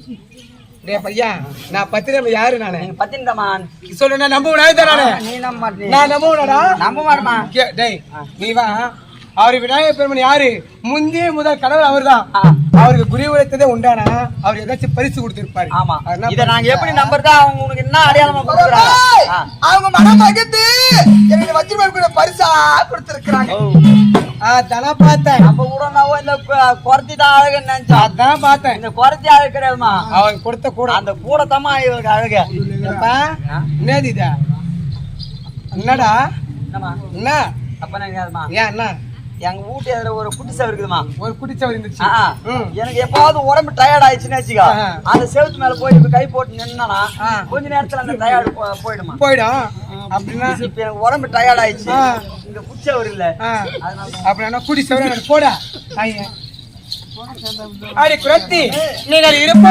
டேய் பையா நான் பத்திரம் யாரு நானு நீங்க பத்தின்டமான் சொல்லு நான் நம்புவனா தானே நீ நம்ப மாட்டே நான் நம்புவனடா நம்ப மாட்டமா டேய் நீ வா அவர் விநாயகர் பெருமன் யாரு முந்தைய முதல் கடவுள் அவர்தான் அவருக்கு குறி உரைத்ததே உண்டானா அவர் ஏதாச்சும் பரிசு கொடுத்திருப்பாரு ஆமா இத நாங்க எப்படி நம்பறதா அவங்க உனக்கு என்ன அடையாளமா கொடுக்குறாங்க அவங்க மனம் மகிழ்ந்து எனக்கு வச்சிருப்பாரு கூட பரிசா கொடுத்திருக்காங்க அதான் பார்த்தேன் நம்ம கூட நான் இந்த குறத்தி தான் அழகுன்னு நினைச்சேன் அதான் பார்த்தேன் இந்த குறத்தி அழகு கிடையாதுமா அவன் கொடுத்த கூட அந்த கூட தம்மா இவருக்கு அழகு என்னது இதா என்னடா என்னமா என்ன அப்ப நான் ஏன் என்ன எங்க வீட்டு எதிர ஒரு குட்டி செவரு இருக்குதுமா ஒரு குடிச்சவர் இருந்துச்சு எனக்கு எப்பாவது உடம்பு டயர்ட் ஆயிடுச்சுன்னு வச்சுக்கோ அந்த செவத்து மேல போய் கை போட்டு நின்னா கொஞ்ச நேரத்துல அந்த டயர்டு போயிடும் அப்படின்னா இப்ப எனக்கு உடம்பு டயர்ட் ஆயிடுச்சு இங்க குடிச்சவர் இல்ல அப்படின்னா குடிச்சவர் போடா அடி குரத்தி நீங்கள் இருப்பது